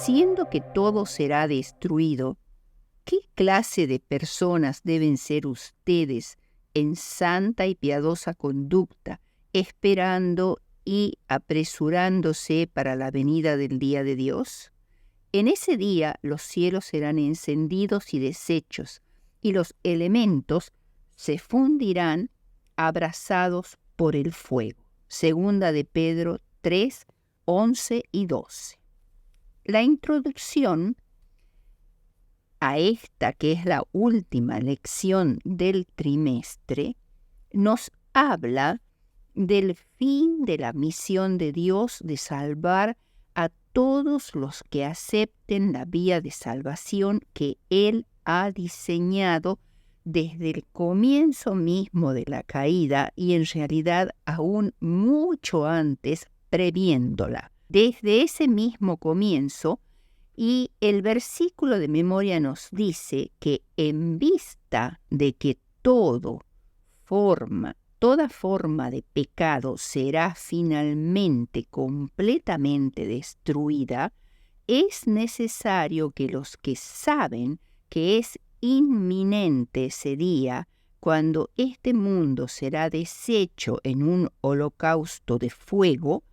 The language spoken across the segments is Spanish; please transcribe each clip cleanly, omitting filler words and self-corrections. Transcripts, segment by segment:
siendo que todo será destruido, ¿qué clase de personas deben ser ustedes en santa y piadosa conducta, esperando y apresurándose para la venida del día de Dios? En ese día los cielos serán encendidos y deshechos, y los elementos se fundirán abrasados por el fuego. Segunda de Pedro 3, 11 y 12. La introducción a esta, que es la última lección del trimestre, nos habla del fin de la misión de Dios de salvar a todos los que acepten la vía de salvación que Él ha diseñado desde el comienzo mismo de la caída y en realidad aún mucho antes previéndola. Desde ese mismo comienzo, y el versículo de memoria nos dice que en vista de que toda forma de pecado será finalmente completamente destruida, es necesario que los que saben que es inminente ese día, cuando este mundo será deshecho en un holocausto de fuego,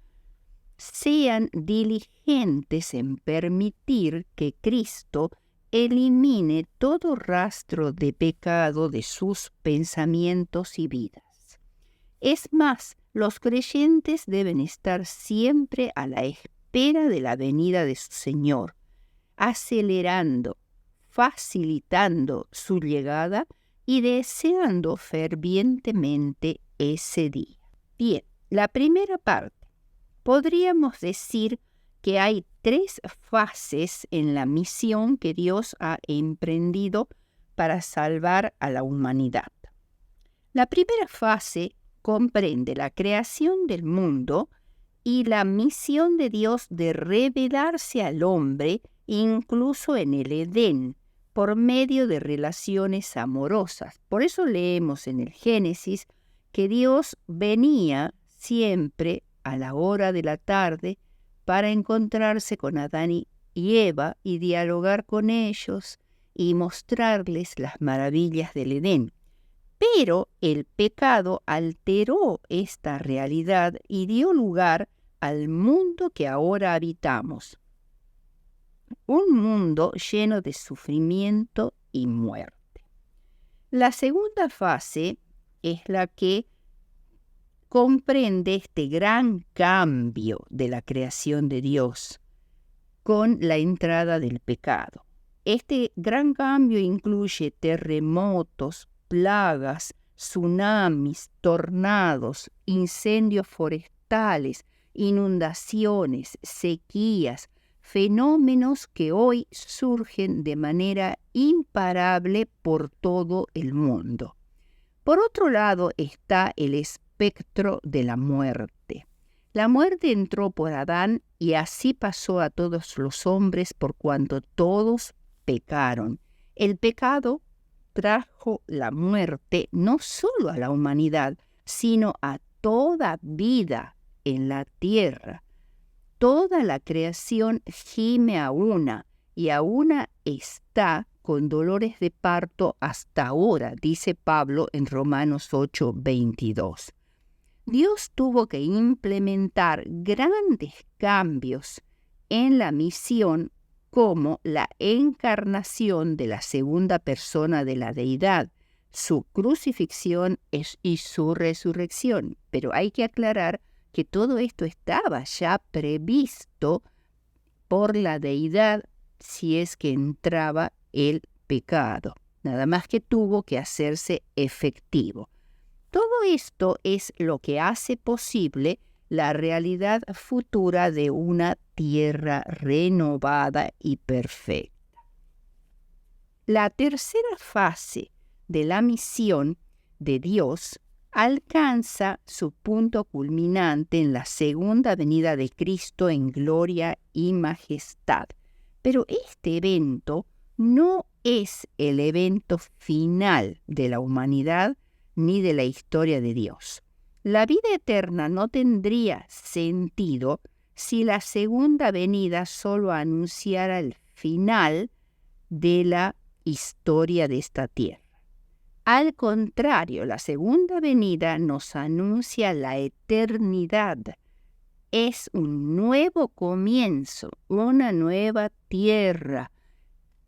sean diligentes en permitir que Cristo elimine todo rastro de pecado de sus pensamientos y vidas. Es más, los creyentes deben estar siempre a la espera de la venida de su Señor, acelerando, facilitando su llegada y deseando fervientemente ese día. Bien, la primera parte. Podríamos decir que hay 3 fases en la misión que Dios ha emprendido para salvar a la humanidad. La primera fase comprende la creación del mundo y la misión de Dios de revelarse al hombre incluso en el Edén, por medio de relaciones amorosas. Por eso leemos en el Génesis que Dios venía siempre a la hora de la tarde para encontrarse con Adán y Eva y dialogar con ellos y mostrarles las maravillas del Edén. Pero el pecado alteró esta realidad y dio lugar al mundo que ahora habitamos. Un mundo lleno de sufrimiento y muerte. La segunda fase es la que comprende este gran cambio de la creación de Dios con la entrada del pecado. Este gran cambio incluye terremotos, plagas, tsunamis, tornados, incendios forestales, inundaciones, sequías, fenómenos que hoy surgen de manera imparable por todo el mundo. Por otro lado está el espectro de la muerte. La muerte entró por Adán y así pasó a todos los hombres por cuanto todos pecaron. El pecado trajo la muerte no solo a la humanidad, sino a toda vida en la tierra. Toda la creación gime a una y a una está con dolores de parto hasta ahora, dice Pablo en Romanos 8:22. Dios tuvo que implementar grandes cambios en la misión como la encarnación de la segunda persona de la deidad, su crucifixión y su resurrección. Pero hay que aclarar que todo esto estaba ya previsto por la deidad si es que entraba el pecado. Nada más que tuvo que hacerse efectivo. Todo esto es lo que hace posible la realidad futura de una tierra renovada y perfecta. La tercera fase de la misión de Dios alcanza su punto culminante en la segunda venida de Cristo en gloria y majestad. Pero este evento no es el evento final de la humanidad ni de la historia de Dios. La vida eterna no tendría sentido si la segunda venida solo anunciara el final de la historia de esta tierra. Al contrario, la segunda venida nos anuncia la eternidad. Es un nuevo comienzo, una nueva tierra,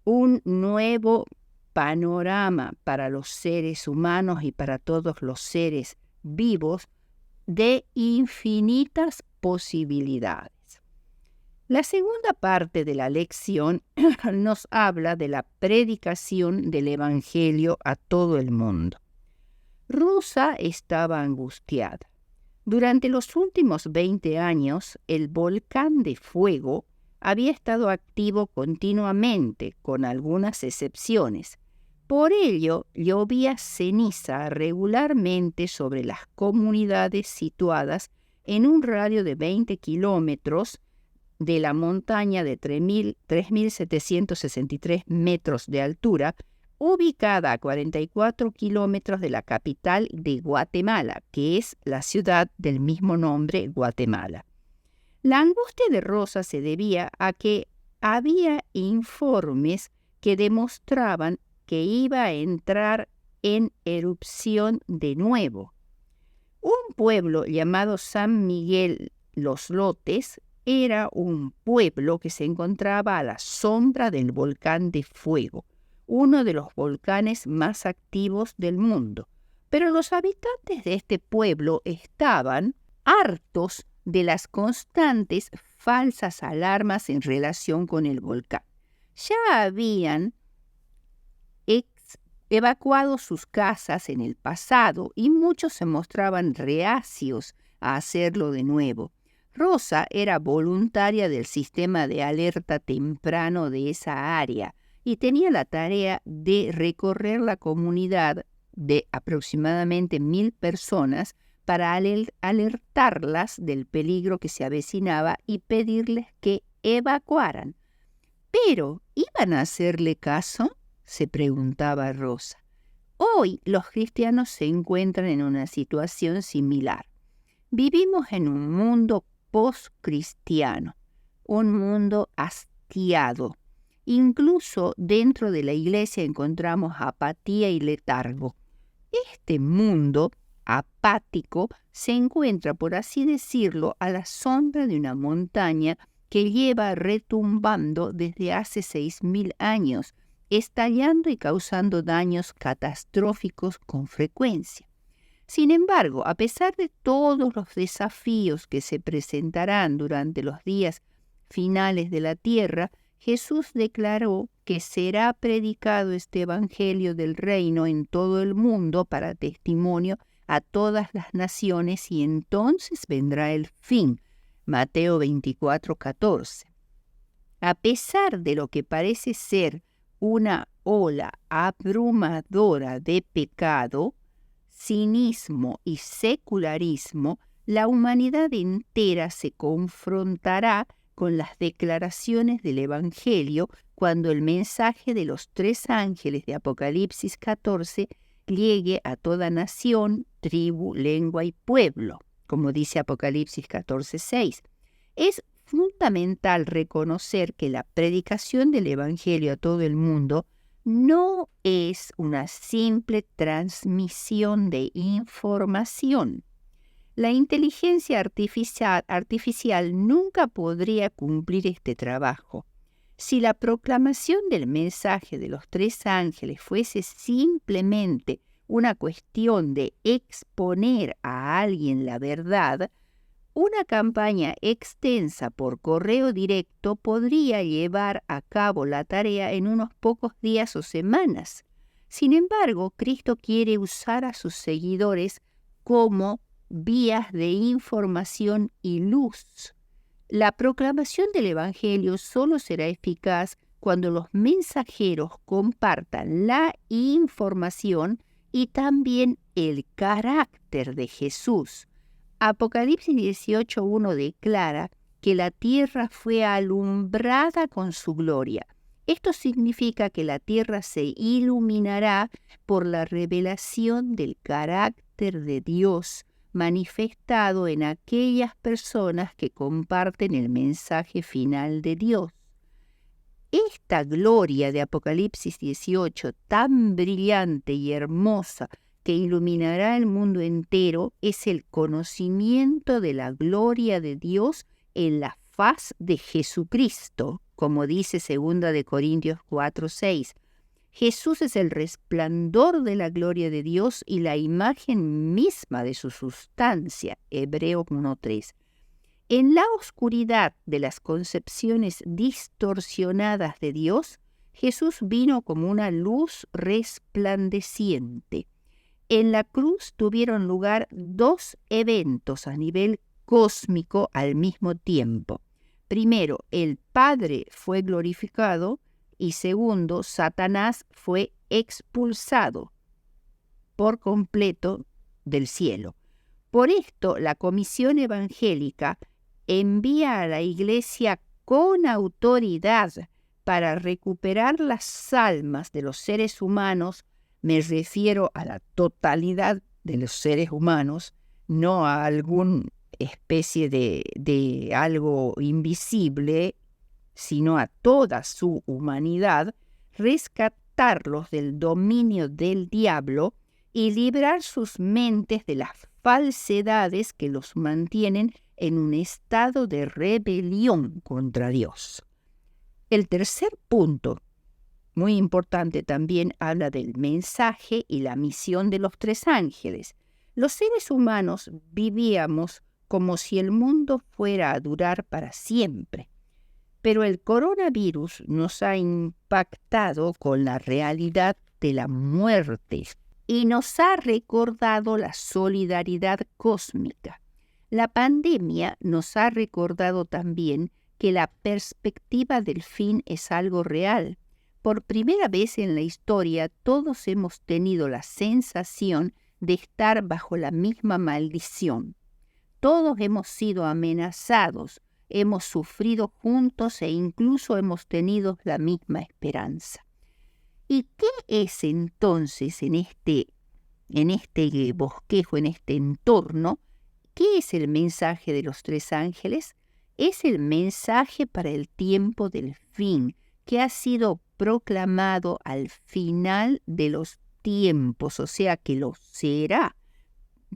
un nuevo panorama para los seres humanos y para todos los seres vivos de infinitas posibilidades. La segunda parte de la lección nos habla de la predicación del Evangelio a todo el mundo. Rosa estaba angustiada. Durante los últimos 20 años, el volcán de fuego había estado activo continuamente, con algunas excepciones. Por ello, llovía ceniza regularmente sobre las comunidades situadas en un radio de 20 kilómetros de la montaña de 3.763 metros de altura, ubicada a 44 kilómetros de la capital de Guatemala, que es la ciudad del mismo nombre, Guatemala. La angustia de Rosa se debía a que había informes que demostraban que iba a entrar en erupción de nuevo. Un pueblo llamado San Miguel Los Lotes era un pueblo que se encontraba a la sombra del volcán de fuego, uno de los volcanes más activos del mundo. Pero los habitantes de este pueblo estaban hartos de las constantes falsas alarmas en relación con el volcán. Ya habían evacuado sus casas en el pasado y muchos se mostraban reacios a hacerlo de nuevo. Rosa era voluntaria del sistema de alerta temprano de esa área y tenía la tarea de recorrer la comunidad de aproximadamente 1,000 personas para alertarlas del peligro que se avecinaba y pedirles que evacuaran. ¿Pero iban a hacerle caso?, se preguntaba Rosa. Hoy los cristianos se encuentran en una situación similar. Vivimos en un mundo post-cristiano, un mundo hastiado. Incluso dentro de la iglesia encontramos apatía y letargo. Este mundo apático se encuentra, por así decirlo, a la sombra de una montaña que lleva retumbando desde hace 6,000 años, estallando y causando daños catastróficos con frecuencia. Sin embargo, a pesar de todos los desafíos que se presentarán durante los días finales de la tierra, Jesús declaró que será predicado este evangelio del reino en todo el mundo para testimonio a todas las naciones y entonces vendrá el fin. Mateo 24:14. A pesar de lo que parece ser una ola abrumadora de pecado, cinismo y secularismo, la humanidad entera se confrontará con las declaraciones del Evangelio cuando el mensaje de los 3 ángeles de Apocalipsis 14 llegue a toda nación, tribu, lengua y pueblo, como dice Apocalipsis 14:6. Es fundamental reconocer que la predicación del Evangelio a todo el mundo no es una simple transmisión de información. La inteligencia artificial nunca podría cumplir este trabajo. Si la proclamación del mensaje de los 3 ángeles fuese simplemente una cuestión de exponer a alguien la verdad, una campaña extensa por correo directo podría llevar a cabo la tarea en unos pocos días o semanas. Sin embargo, Cristo quiere usar a sus seguidores como vías de información y luz. La proclamación del Evangelio solo será eficaz cuando los mensajeros compartan la información y también el carácter de Jesús. Apocalipsis 18:1 declara que la tierra fue alumbrada con su gloria. Esto significa que la tierra se iluminará por la revelación del carácter de Dios, manifestado en aquellas personas que comparten el mensaje final de Dios. Esta gloria de Apocalipsis 18, tan brillante y hermosa que iluminará el mundo entero, es el conocimiento de la gloria de Dios en la faz de Jesucristo, como dice 2 de Corintios 4:6. Jesús es el resplandor de la gloria de Dios y la imagen misma de su sustancia, Hebreos 1:3. En la oscuridad de las concepciones distorsionadas de Dios, Jesús vino como una luz resplandeciente. En la cruz tuvieron lugar dos eventos a nivel cósmico al mismo tiempo. Primero, el Padre fue glorificado y segundo, Satanás fue expulsado por completo del cielo. Por esto, la Comisión Evangélica envía a la Iglesia con autoridad para recuperar las almas de los seres humanos. Me refiero a la totalidad de los seres humanos, no a alguna especie de algo invisible, sino a toda su humanidad, rescatarlos del dominio del diablo y librar sus mentes de las falsedades que los mantienen en un estado de rebelión contra Dios. El tercer punto, muy importante también, habla del mensaje y la misión de los tres ángeles. Los seres humanos vivíamos como si el mundo fuera a durar para siempre, pero el coronavirus nos ha impactado con la realidad de la muerte y nos ha recordado la solidaridad cósmica. La pandemia nos ha recordado también que la perspectiva del fin es algo real. Por primera vez en la historia, todos hemos tenido la sensación de estar bajo la misma maldición. Todos hemos sido amenazados, hemos sufrido juntos e incluso hemos tenido la misma esperanza. ¿Y qué es entonces en este bosquejo, en este entorno? ¿Qué es el mensaje de los tres ángeles? Es el mensaje para el tiempo del fin, que ha sido proclamado al final de los tiempos, o sea que lo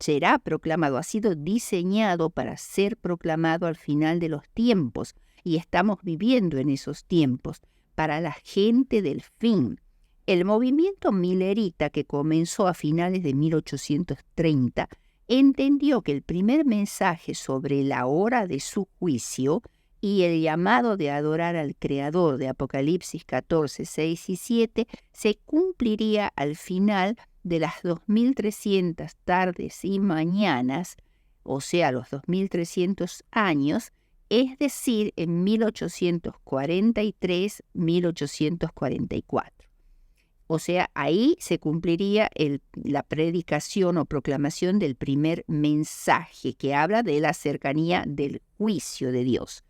será proclamado, ha sido diseñado para ser proclamado al final de los tiempos, y estamos viviendo en esos tiempos, para la gente del fin. El movimiento millerita, que comenzó a finales de 1830, entendió que el primer mensaje sobre la hora de su juicio y el llamado de adorar al Creador de Apocalipsis 14, 6 y 7 se cumpliría al final de las 2300 tardes y mañanas, o sea, los 2300 años, es decir, en 1843-1844. O sea, ahí se cumpliría la predicación o proclamación del primer mensaje que habla de la cercanía del juicio de Dios.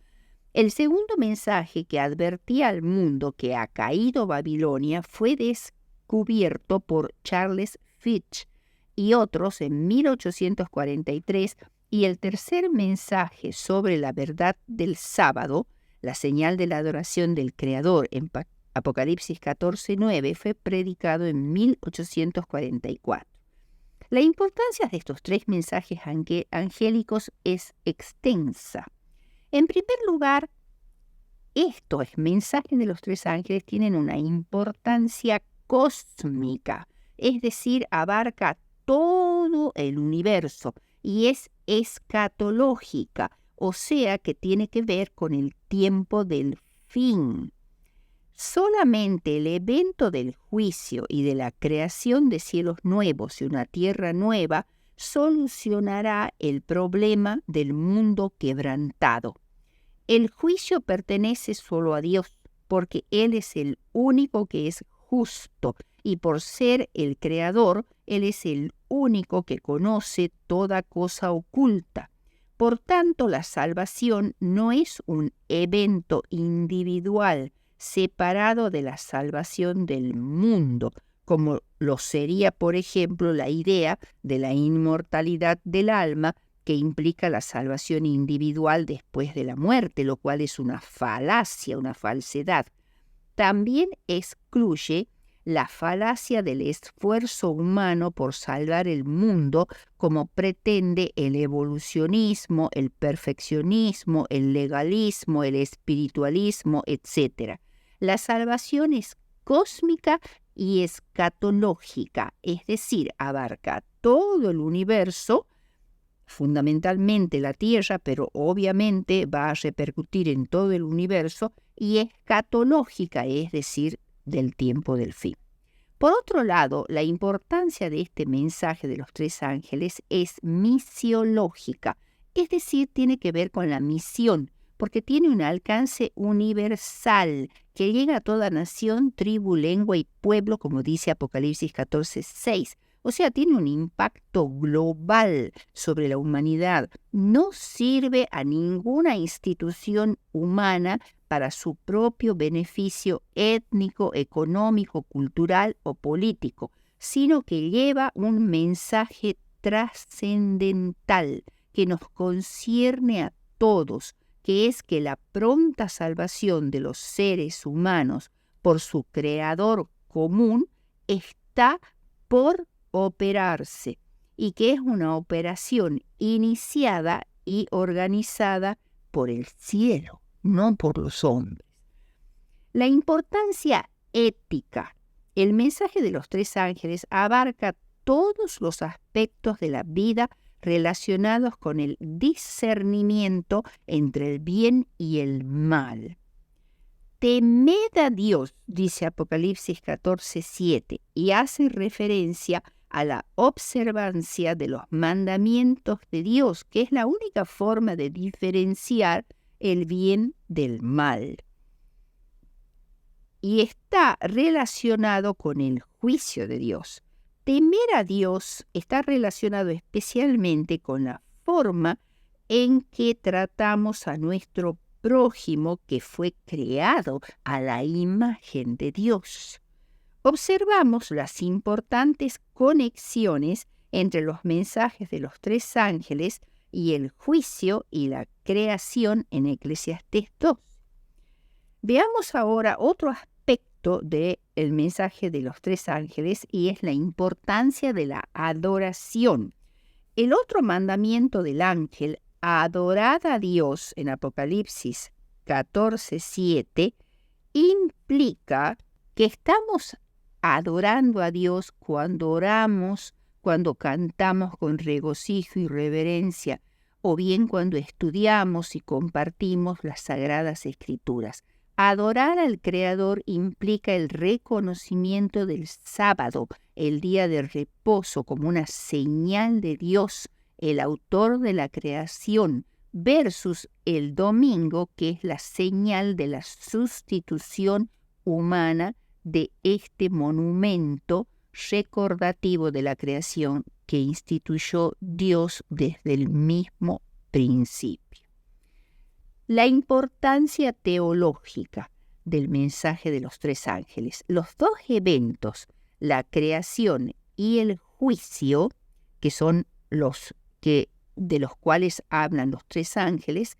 El segundo mensaje, que advertía al mundo que ha caído Babilonia, fue descubierto por Charles Fitch y otros en 1843, y el tercer mensaje sobre la verdad del sábado, la señal de la adoración del Creador en Apocalipsis 14:9, fue predicado en 1844. La importancia de estos tres mensajes angélicos es extensa. En primer lugar, estos mensajes de los tres ángeles tienen una importancia cósmica, es decir, abarca todo el universo y es escatológica, o sea que tiene que ver con el tiempo del fin. Solamente el evento del juicio y de la creación de cielos nuevos y una tierra nueva solucionará el problema del mundo quebrantado. El juicio pertenece solo a Dios, porque Él es el único que es justo, y por ser el Creador, Él es el único que conoce toda cosa oculta. Por tanto, la salvación no es un evento individual, separado de la salvación del mundo, como lo sería, por ejemplo, la idea de la inmortalidad del alma, que implica la salvación individual después de la muerte, lo cual es una falacia, una falsedad. También excluye la falacia del esfuerzo humano por salvar el mundo, como pretende el evolucionismo, el perfeccionismo, el legalismo, el espiritualismo, etc. La salvación es cósmica y escatológica, es decir, abarca todo el universo, fundamentalmente la Tierra, pero obviamente va a repercutir en todo el universo, y escatológica, es decir, del tiempo del fin. Por otro lado, la importancia de este mensaje de los tres ángeles es misiológica, es decir, tiene que ver con la misión, porque tiene un alcance universal que llega a toda nación, tribu, lengua y pueblo, como dice Apocalipsis 14:6. O sea, tiene un impacto global sobre la humanidad. No sirve a ninguna institución humana para su propio beneficio étnico, económico, cultural o político, sino que lleva un mensaje trascendental que nos concierne a todos, que es que la pronta salvación de los seres humanos por su creador común está por operarse, y que es una operación iniciada y organizada por el cielo, no por los hombres. La importancia ética. El mensaje de los tres ángeles abarca todos los aspectos de la vida relacionados con el discernimiento entre el bien y el mal. Temed a Dios, dice Apocalipsis 14:7, y hace referencia a la observancia de los mandamientos de Dios, que es la única forma de diferenciar el bien del mal. Y está relacionado con el juicio de Dios. Temer a Dios está relacionado especialmente con la forma en que tratamos a nuestro prójimo, que fue creado a la imagen de Dios. Observamos las importantes conexiones entre los mensajes de los tres ángeles y el juicio y la creación en Eclesiastés 2. Veamos ahora otro aspecto del mensaje de los tres ángeles, y es la importancia de la adoración. El otro mandamiento del ángel, adorad a Dios, en Apocalipsis 14:7, implica que estamos adorando a Dios cuando oramos, cuando cantamos con regocijo y reverencia, o bien cuando estudiamos y compartimos las Sagradas Escrituras. Adorar al Creador implica el reconocimiento del sábado, el día de reposo, como una señal de Dios, el autor de la creación, versus el domingo, que es la señal de la sustitución humana de este monumento recordativo de la creación que instituyó Dios desde el mismo principio. La importancia teológica del mensaje de los tres ángeles. Los dos eventos, la creación y el juicio, que son de los cuales hablan los tres ángeles,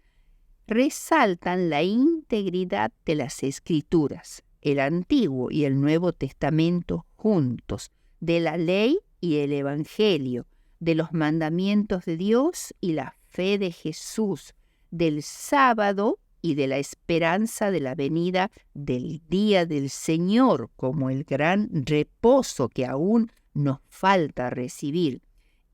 resaltan la integridad de las Escrituras, el Antiguo y el Nuevo Testamento juntos, de la ley y el Evangelio, de los mandamientos de Dios y la fe de Jesús, del sábado y de la esperanza de la venida del día del Señor, como el gran reposo que aún nos falta recibir.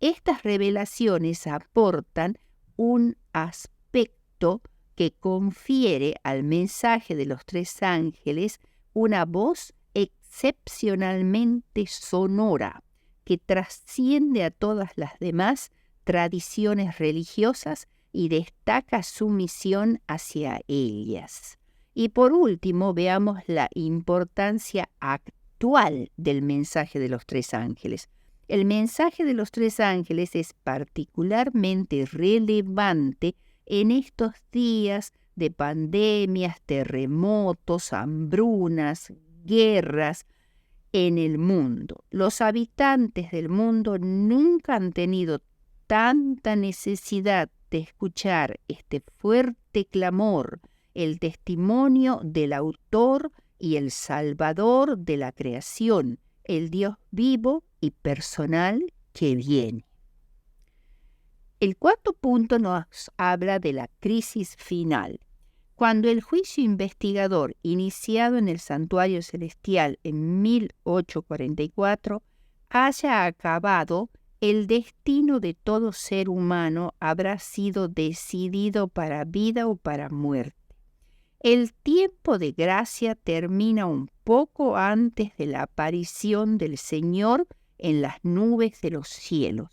Estas revelaciones aportan un aspecto que confiere al mensaje de los tres ángeles una voz excepcionalmente sonora, que trasciende a todas las demás tradiciones religiosas y destaca su misión hacia ellas. Y por último, veamos la importancia actual del mensaje de los tres ángeles. El mensaje de los tres ángeles es particularmente relevante en estos días de pandemias, terremotos, hambrunas, guerras, en el mundo. Los habitantes del mundo nunca han tenido tanta necesidad de escuchar este fuerte clamor, el testimonio del autor y el salvador de la creación, el Dios vivo y personal que viene. El cuarto punto nos habla de la crisis final. Cuando el juicio investigador, iniciado en el santuario celestial en 1844, haya acabado, el destino de todo ser humano habrá sido decidido para vida o para muerte. El tiempo de gracia termina un poco antes de la aparición del Señor en las nubes de los cielos.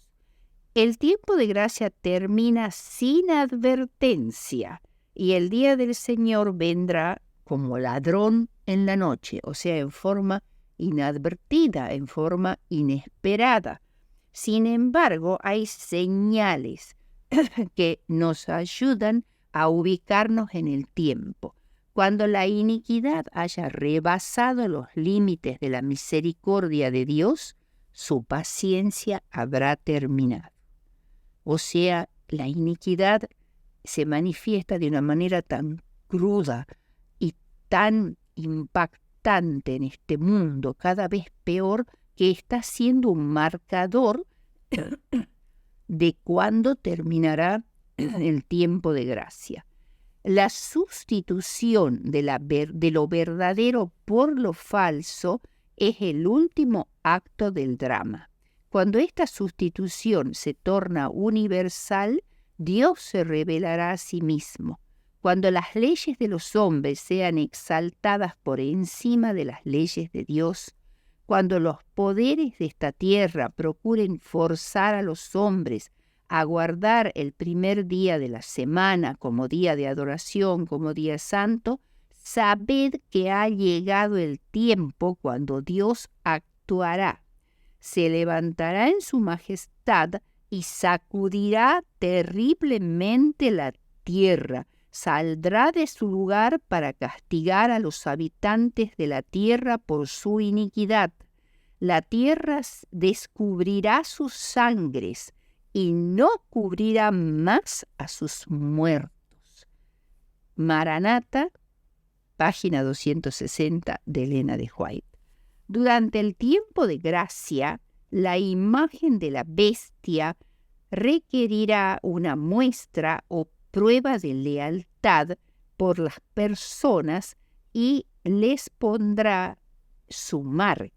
El tiempo de gracia termina sin advertencia y el día del Señor vendrá como ladrón en la noche, o sea, en forma inadvertida, en forma inesperada. Sin embargo, hay señales que nos ayudan a ubicarnos en el tiempo. Cuando la iniquidad haya rebasado los límites de la misericordia de Dios, su paciencia habrá terminado. O sea, la iniquidad se manifiesta de una manera tan cruda y tan impactante en este mundo, cada vez peor, que está siendo un marcador de cuándo terminará el tiempo de gracia. La sustitución de lo verdadero por lo falso es el último acto del drama. Cuando esta sustitución se torna universal, Dios se revelará a sí mismo. Cuando las leyes de los hombres sean exaltadas por encima de las leyes de Dios, cuando los poderes de esta tierra procuren forzar a los hombres a guardar el primer día de la semana como día de adoración, como día santo, sabed que ha llegado el tiempo cuando Dios actuará. Se levantará en su majestad y sacudirá terriblemente la tierra. Saldrá de su lugar para castigar a los habitantes de la tierra por su iniquidad. La tierra descubrirá sus sangres y no cubrirá más a sus muertos. Maranata, página 260 de Elena de White. Durante el tiempo de gracia, la imagen de la bestia requerirá una muestra o prueba de lealtad por las personas y les pondrá su marca.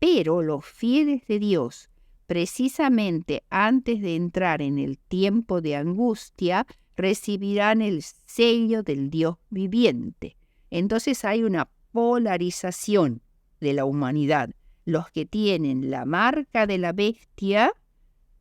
Pero los fieles de Dios, precisamente antes de entrar en el tiempo de angustia, recibirán el sello del Dios viviente. Entonces hay una polarización de la humanidad. Los que tienen la marca de la bestia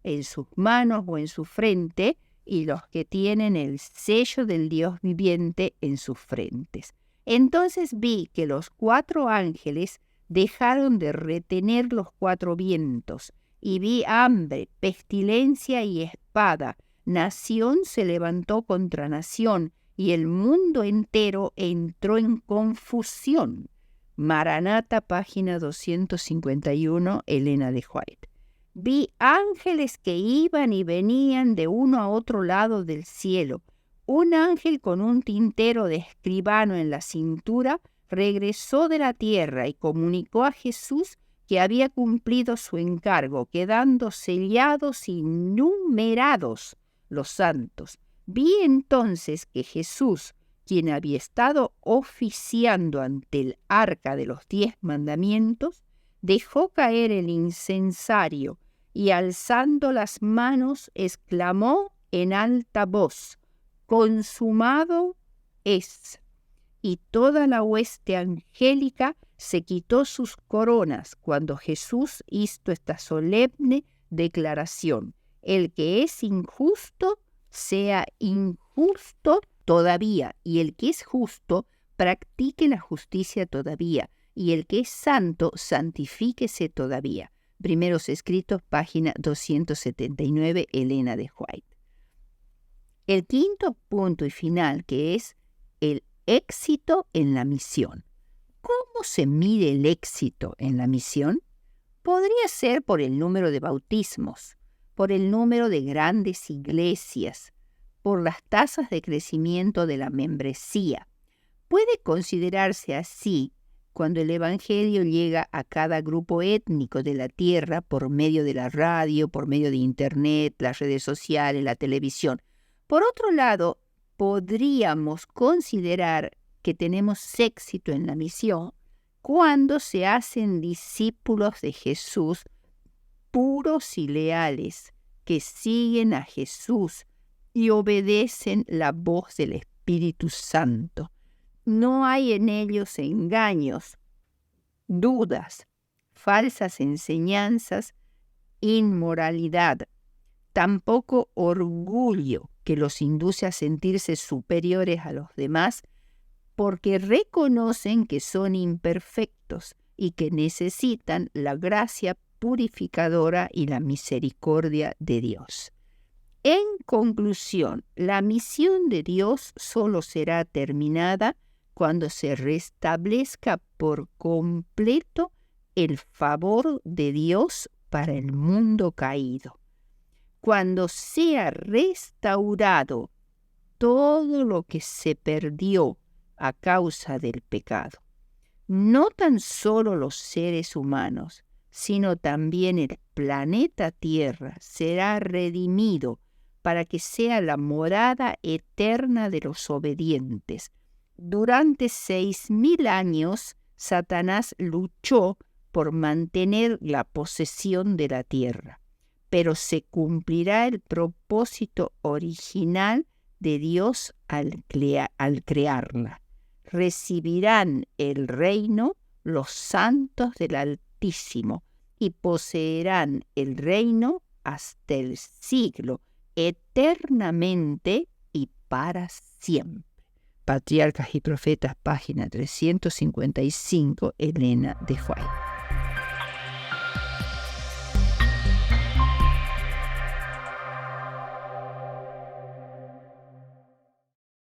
en sus manos o en su frente, y los que tienen el sello del Dios viviente en sus frentes. Entonces vi que los 4 ángeles dejaron de retener los 4 vientos, y vi hambre, pestilencia y espada. Nación se levantó contra nación, y el mundo entero entró en confusión. Maranata, página 251, Elena de White. Vi ángeles que iban y venían de uno a otro lado del cielo. Un ángel con un tintero de escribano en la cintura regresó de la tierra y comunicó a Jesús que había cumplido su encargo, quedando sellados y numerados los santos. Vi entonces que Jesús, quien había estado oficiando ante el arca de los 10 mandamientos, dejó caer el incensario y alzando las manos exclamó en alta voz: «Consumado es». Y toda la hueste angélica se quitó sus coronas cuando Jesús hizo esta solemne declaración: «El que es injusto, sea injusto todavía, y el que es justo, practique la justicia todavía, y el que es santo, santifíquese todavía». Primeros Escritos, página 279, Elena de White. El quinto punto y final, que es el éxito en la misión. ¿Cómo se mide el éxito en la misión? Podría ser por el número de bautismos, por el número de grandes iglesias, por las tasas de crecimiento de la membresía. Puede considerarse así cuando el Evangelio llega a cada grupo étnico de la tierra por medio de la radio, por medio de Internet, las redes sociales, la televisión. Por otro lado, podríamos considerar que tenemos éxito en la misión cuando se hacen discípulos de Jesús puros y leales, que siguen a Jesús y obedecen la voz del Espíritu Santo. No hay en ellos engaños, dudas, falsas enseñanzas, inmoralidad, tampoco orgullo que los induce a sentirse superiores a los demás, porque reconocen que son imperfectos y que necesitan la gracia purificadora y la misericordia de Dios. En conclusión, la misión de Dios solo será terminada cuando se restablezca por completo el favor de Dios para el mundo caído. Cuando sea restaurado todo lo que se perdió a causa del pecado. No tan solo los seres humanos, sino también el planeta Tierra será redimido para que sea la morada eterna de los obedientes. Durante 6,000 años, Satanás luchó por mantener la posesión de la tierra, pero se cumplirá el propósito original de Dios al crearla. Recibirán el reino los santos del Altísimo y poseerán el reino hasta el siglo, eternamente y para siempre. Patriarcas y Profetas, página 355, Elena de White.